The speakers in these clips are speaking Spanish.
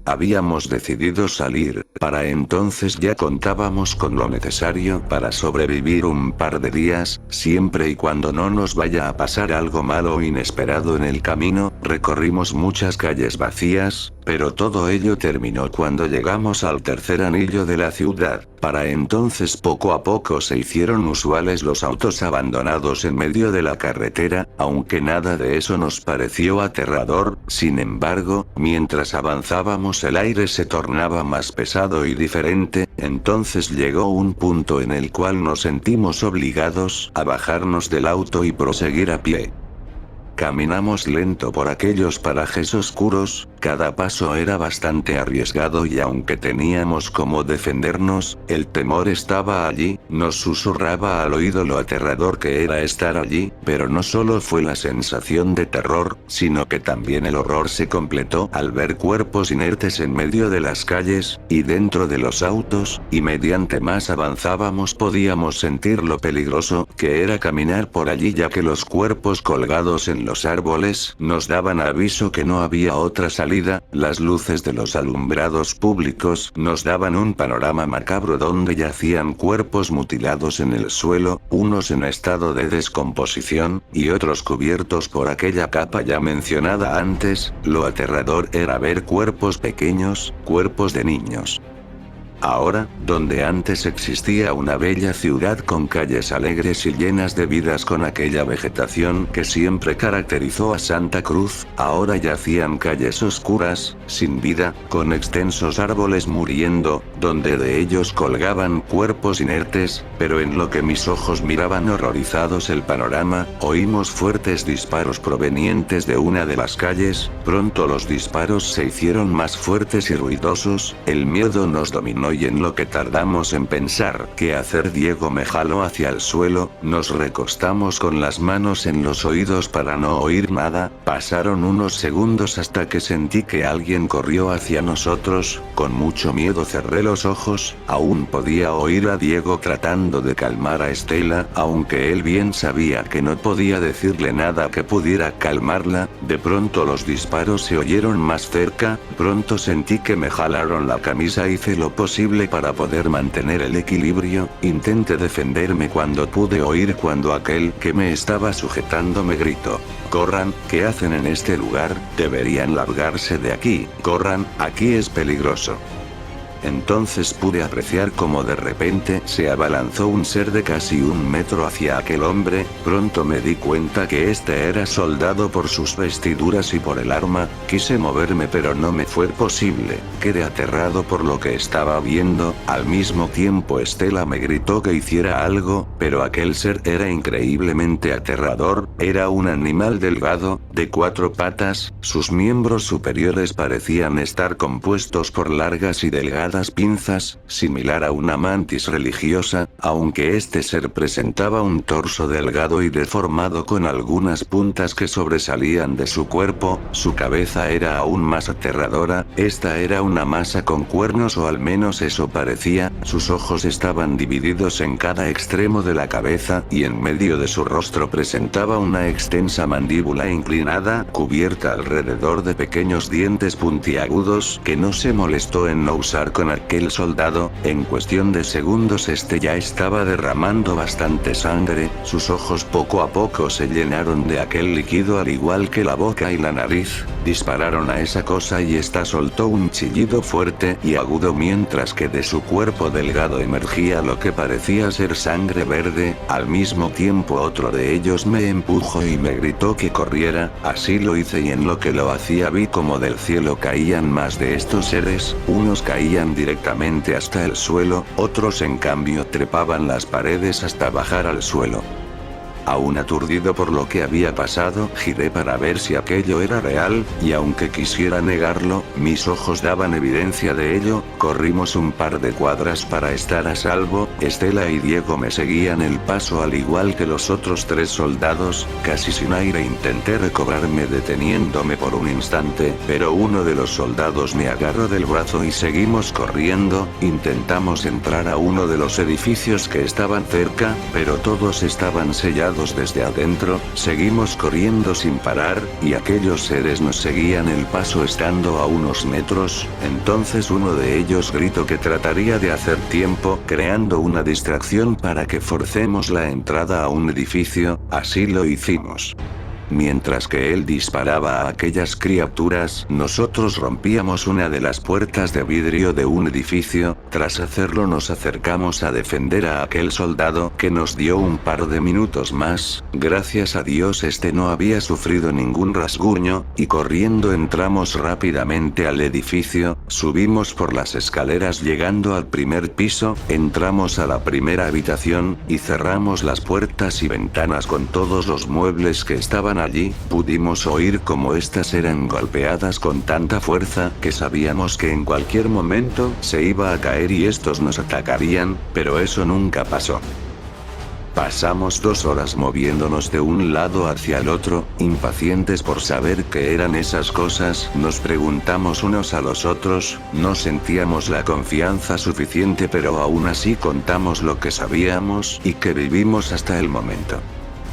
Habíamos decidido salir, para entonces ya contábamos con lo necesario para sobrevivir un par de días, siempre y cuando no nos vaya a pasar algo malo o inesperado en el camino. Recorrimos muchas calles vacías, pero todo ello terminó cuando llegamos al tercer anillo de la ciudad. Para entonces poco a poco se hicieron usuales los autos abandonados en medio de la carretera, aunque nada de eso nos pareció aterrador. Sin embargo, mientras avanzábamos el aire se tornaba más pesado y diferente. Entonces llegó un punto en el cual nos sentimos obligados a bajarnos del auto y proseguir a pie. Caminamos lento por aquellos parajes oscuros, cada paso era bastante arriesgado y aunque teníamos cómo defendernos, el temor estaba allí, nos susurraba al oído lo aterrador que era estar allí, pero no solo fue la sensación de terror, sino que también el horror se completó al ver cuerpos inertes en medio de las calles, y dentro de los autos, y mediante más avanzábamos podíamos sentir lo peligroso que era caminar por allí ya que los cuerpos colgados en los árboles nos daban aviso que no había otra salida. Las luces de los alumbrados públicos nos daban un panorama macabro donde yacían cuerpos mutilados en el suelo, unos en estado de descomposición, y otros cubiertos por aquella capa ya mencionada antes. Lo aterrador era ver cuerpos pequeños, cuerpos de niños. Ahora, donde antes existía una bella ciudad con calles alegres y llenas de vidas con aquella vegetación que siempre caracterizó a Santa Cruz, ahora yacían calles oscuras, sin vida, con extensos árboles muriendo, donde de ellos colgaban cuerpos inertes, pero en lo que mis ojos miraban horrorizados el panorama, oímos fuertes disparos provenientes de una de las calles. Pronto los disparos se hicieron más fuertes y ruidosos, el miedo nos dominó y en lo que tardamos en pensar qué hacer Diego me jaló hacia el suelo, nos recostamos con las manos en los oídos para no oír nada. Pasaron unos segundos hasta que sentí que alguien corrió hacia nosotros. Con mucho miedo cerré los ojos, aún podía oír a Diego tratando de calmar a Estela, aunque él bien sabía que no podía decirle nada que pudiera calmarla. De pronto los disparos se oyeron más cerca, pronto sentí que me jalaron la camisa, hice lo posible para poder mantener el equilibrio, intenté defenderme cuando pude oír cuando aquel que me estaba sujetando me gritó: «Corran, ¿qué hacen en este lugar? Deberían largarse de aquí, corran, aquí es peligroso». Entonces pude apreciar cómo de repente se abalanzó un ser de casi 1 metro hacia aquel hombre. Pronto me di cuenta que este era soldado por sus vestiduras y por el arma. Quise moverme pero no me fue posible, quedé aterrado por lo que estaba viendo. Al mismo tiempo Estela me gritó que hiciera algo, pero aquel ser era increíblemente aterrador. Era un animal delgado, de 4 patas, sus miembros superiores parecían estar compuestos por largas y delgadas pinzas, similar a una mantis religiosa, aunque este ser presentaba un torso delgado y deformado con algunas puntas que sobresalían de su cuerpo. Su cabeza era aún más aterradora, esta era una masa con cuernos o al menos eso parecía. Sus ojos estaban divididos en cada extremo de la cabeza y en medio de su rostro presentaba una extensa mandíbula inclinada, cubierta alrededor de pequeños dientes puntiagudos que no se molestó en no usar con aquel soldado. En cuestión de segundos este ya estaba derramando bastante sangre, sus ojos poco a poco se llenaron de aquel líquido al igual que la boca y la nariz. Dispararon a esa cosa y esta soltó un chillido fuerte y agudo mientras que de su cuerpo delgado emergía lo que parecía ser sangre verde. Al mismo tiempo otro de ellos me empujó y me gritó que corriera, así lo hice y en lo que lo hacía vi como del cielo caían más de estos seres, unos caían directamente hasta el suelo, otros en cambio trepaban las paredes hasta bajar al suelo. Aún aturdido por lo que había pasado, giré para ver si aquello era real, y aunque quisiera negarlo, mis ojos daban evidencia de ello. Corrimos un par de cuadras para estar a salvo. Estela y Diego me seguían el paso al igual que los otros 3 soldados. Casi sin aire intenté recobrarme deteniéndome por un instante, pero uno de los soldados me agarró del brazo y seguimos corriendo. Intentamos entrar a uno de los edificios que estaban cerca, pero todos estaban sellados aterrados desde adentro, seguimos corriendo sin parar, y aquellos seres nos seguían el paso estando a unos metros. Entonces uno de ellos gritó que trataría de hacer tiempo, creando una distracción para que forcemos la entrada a un edificio. Así lo hicimos. Mientras que él disparaba a aquellas criaturas, nosotros rompíamos una de las puertas de vidrio de un edificio. Tras hacerlo nos acercamos a defender a aquel soldado, que nos dio un par de minutos más. Gracias a Dios este no había sufrido ningún rasguño, y corriendo entramos rápidamente al edificio, subimos por las escaleras llegando al primer piso, entramos a la primera habitación, y cerramos las puertas y ventanas con todos los muebles que estaban allí. Pudimos oír cómo estas eran golpeadas con tanta fuerza que sabíamos que en cualquier momento se iba a caer y estos nos atacarían, pero eso nunca pasó. Pasamos 2 horas moviéndonos de un lado hacia el otro, impacientes por saber qué eran esas cosas. Nos preguntamos unos a los otros, no sentíamos la confianza suficiente, pero aún así contamos lo que sabíamos y que vivimos hasta el momento.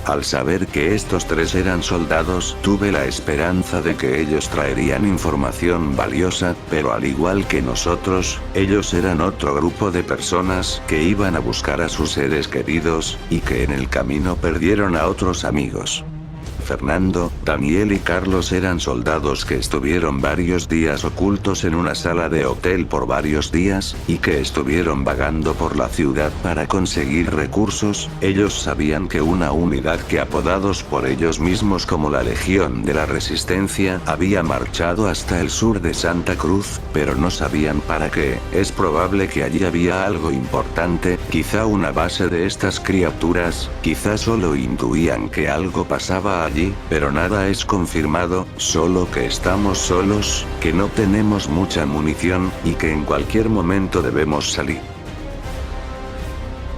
Al saber que estos 3 eran soldados, tuve la esperanza de que ellos traerían información valiosa, pero al igual que nosotros, ellos eran otro grupo de personas que iban a buscar a sus seres queridos, y que en el camino perdieron a otros amigos. Fernando, Daniel y Carlos eran soldados que estuvieron varios días ocultos en una sala de hotel por varios días, y que estuvieron vagando por la ciudad para conseguir recursos. Ellos sabían que una unidad que apodados por ellos mismos como la Legión de la Resistencia había marchado hasta el sur de Santa Cruz, pero no sabían para qué. Es probable que allí había algo importante, quizá una base de estas criaturas, quizá solo intuían que algo pasaba allí, pero nada es confirmado, solo que estamos solos, que no tenemos mucha munición, y que en cualquier momento debemos salir.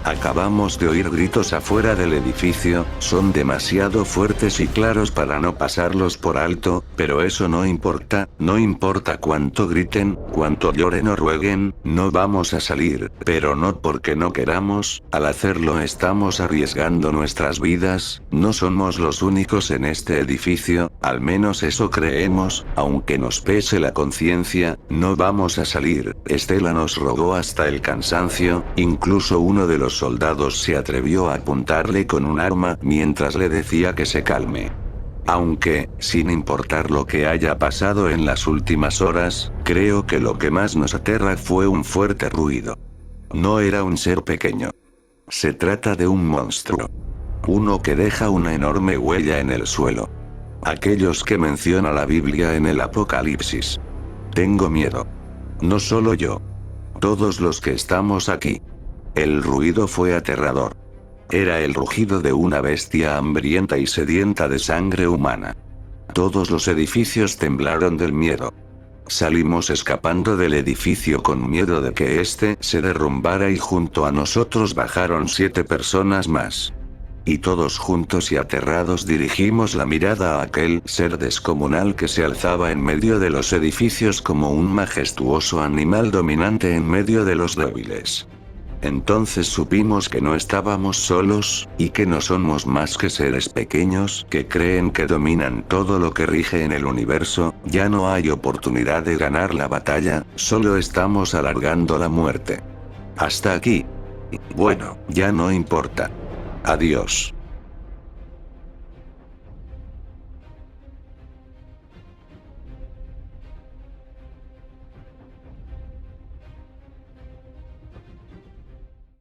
Acabamos de oír gritos afuera del edificio, son demasiado fuertes y claros para no pasarlos por alto, pero eso no importa, no importa cuánto griten, cuánto lloren o rueguen, no vamos a salir, pero no porque no queramos. Al hacerlo estamos arriesgando nuestras vidas. No somos los únicos en este edificio, al menos eso creemos, aunque nos pese la conciencia, no vamos a salir. Estela nos rogó hasta el cansancio, incluso uno de los soldados se atrevió a apuntarle con un arma mientras le decía que se calme. Aunque, sin importar lo que haya pasado en las últimas horas, creo que lo que más nos aterra fue un fuerte ruido. No era un ser pequeño. Se trata de un monstruo. Uno que deja una enorme huella en el suelo. Aquellos que menciona la Biblia en el Apocalipsis. Tengo miedo. No solo yo. Todos los que estamos aquí. El ruido fue aterrador. Era el rugido de una bestia hambrienta y sedienta de sangre humana. Todos los edificios temblaron del miedo. Salimos escapando del edificio con miedo de que este se derrumbara, y junto a nosotros bajaron 7 personas más. Y todos juntos y aterrados dirigimos la mirada a aquel ser descomunal que se alzaba en medio de los edificios como un majestuoso animal dominante en medio de los débiles. Entonces supimos que no estábamos solos, y que no somos más que seres pequeños que creen que dominan todo lo que rige en el universo. Ya no hay oportunidad de ganar la batalla, solo estamos alargando la muerte. Hasta aquí. Bueno, ya no importa. Adiós.